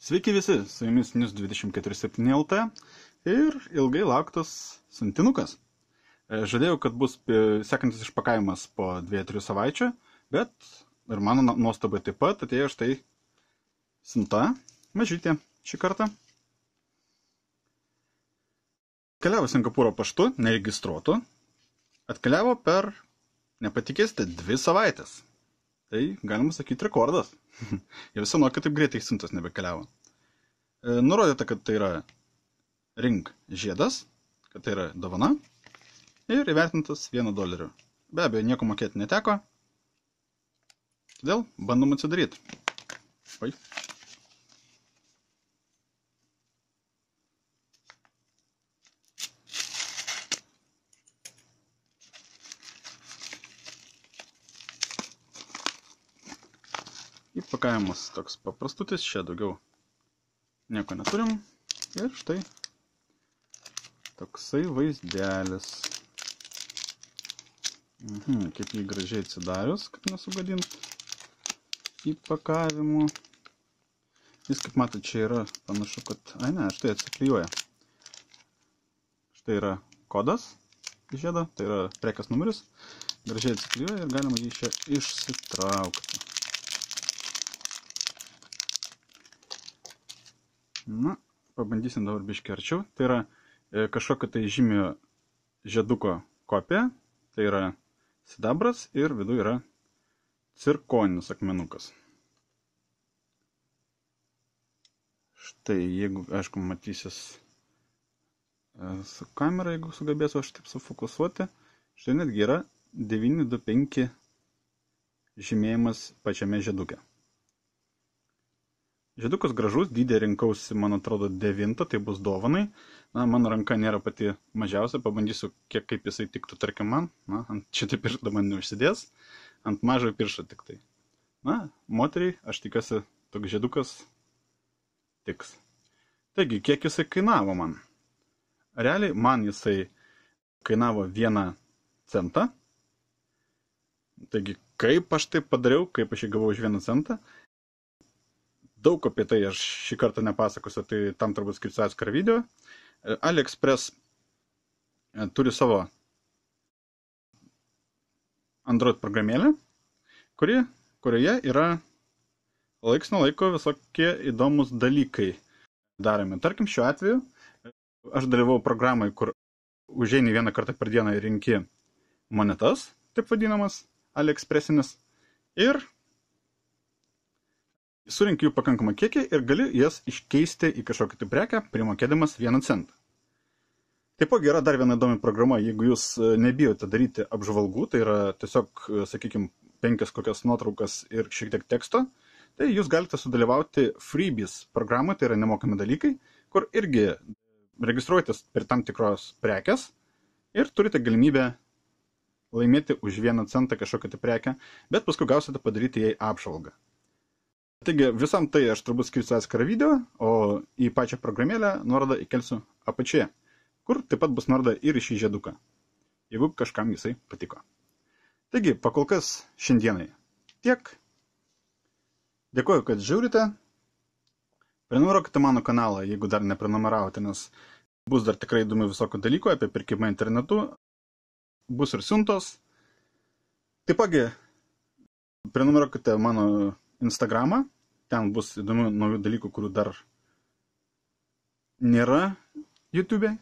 Sveiki visi, su jumis News24/7 LT ir ilgai lauktas siuntinukas. Žadėjau, kad bus sekantis išpakavimas po 2-3 savaičių, bet ir mano nuostabai taip pat atėjo štai siunta, mažytė šį kartą. Atkeliavo Singapūro paštu, neregistruotu, atkeliavo per, nepatikėsite, 2 savaitės. Tai, galima sakyti, rekordas. Ir visi nuo kaip greitai siuntos nebekeliavo. Nurodyta, kad tai yra ring žiedas, kad tai yra dovana ir įvertintas $1. Be abejo, nieko mokėti neteko, todėl bandom atsidaryti. Oi. Įpakavimas toks paprastutis, čia daugiau nieko neturim. Ir štai toksai vaizdelis. Kaip jį gražiai atsidarius, kad nesugadint įpakavimu. Vis kaip matot, čia yra panašu, kad... štai atsiklijuoja. Štai yra kodas į žiedą, tai yra prekės numeris. Gražiai atsiklijuoja ir galima jį čia išsitraukti. Na, pabandysim dabar biškį arčiau. Tai yra kažkokio tai žymio žieduko kopija. Tai yra sidabras ir viduje yra cirkoninis akmenukas. Štai, jeigu, aišku, matysis su kamera, jeigu sugebėsiu aš taip sufokusuoti, štai netgi yra 925 žymėjimas pačiame žieduke. Žiedukas gražus, dydį rinkausi, man atrodo, 9, tai bus dovanai. Na, mano ranka nėra pati mažiausia, pabandysiu, kaip jisai tiktų, tarkim, man. Na, ant šitą pirštą man neužsidės, ant mažojo piršto tik tai. Na, moteriai, aš tikiuosi, toks žiedukas tiks. Taigi, kiek jisai kainavo man? Realiai, man jisai kainavo 1 centą. Taigi, kaip aš tai padariau, kaip aš jį gavau už 1 centą? Daug apie tai aš šį kartą nepasakosiu, tai tam turbūt skirsiu atskirą video. AliExpress turi savo Android programėlę, kurioje yra laiks nuo laiko visokie įdomus dalykai daromi. Tarkim, šiuo atveju aš dalyvau programai, kur užeini 1 kartą per dieną ir rinki monetas, taip vadinamas, AliExpressinis, ir surinki jų pakankamą kiekį ir gali jas iškeisti į kažkokią tai prekę, primokėdamas 1 centą. Taipogi yra dar viena įdomi programa, jeigu jūs nebijote daryti apžvalgų, tai yra tiesiog, sakykime, 5 kokias nuotraukas ir šiek tiek teksto, tai jūs galite sudalyvauti Freebies programą, tai yra nemokami dalykai, kur irgi registruojatės per tam tikros prekės ir turite galimybę laimėti už 1 centą kažkokią tai prekę, bet paskui gausite padaryti jai apžvalgą. Taigi visam tai aš turbūt skirsiu atskirą video, o į pačią programėlę nuorodą įkelsiu apačioje, kur taip pat bus nuoroda ir į šį žieduką, jeigu kažkam jisai patiko. Taigi, pakol kas šiandienai tiek. Dėkuoju, kad žiūrite. Prenumeruokite mano kanalą, jeigu dar neprenumeravote, nes bus dar tikrai įdomių visokių dalykų apie pirkimą internetu, bus ir siuntos. Taipogi, prenumeruokite mano Instagramą, ten bus įdomių naujų dalykų, kurių dar nėra YouTube,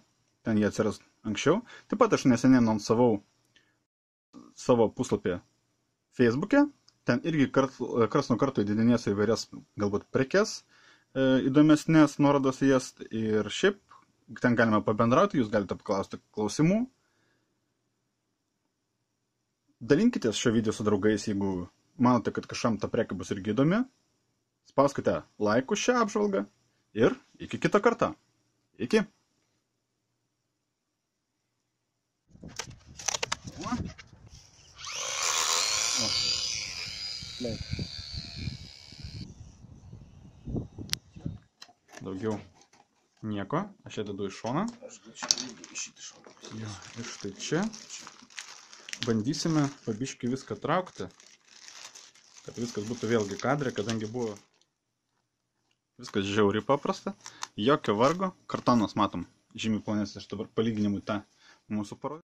ten jie atsiras anksčiau. Taip pat aš neseniai anonsavau savo puslapį Facebook'e, ten irgi karts nuo karto įdedinėsiu įvairias galbūt prekes, įdomesnės nuorodos į jas, ir šiaip ten galime pabendrauti, jūs galite paklausti klausimų. Dalinkitės šio video su draugais, jeigu manote, kad kažkam ta prekė bus irgi įdomi. Spauskite laikus šią apžvalgą ir iki kito karto. Iki. Daugiau nieko. Aš ją dedu į šoną. Jo, ir štai čia. bandysime pabiškai viską traukti, kad viskas būtų vėlgi kadre, kadangi buvo viskas žiauriai paprasta, jokio vargo, kartonas matom žymiai plonesnis, aš dabar palyginimui tą mūsų parodžiu.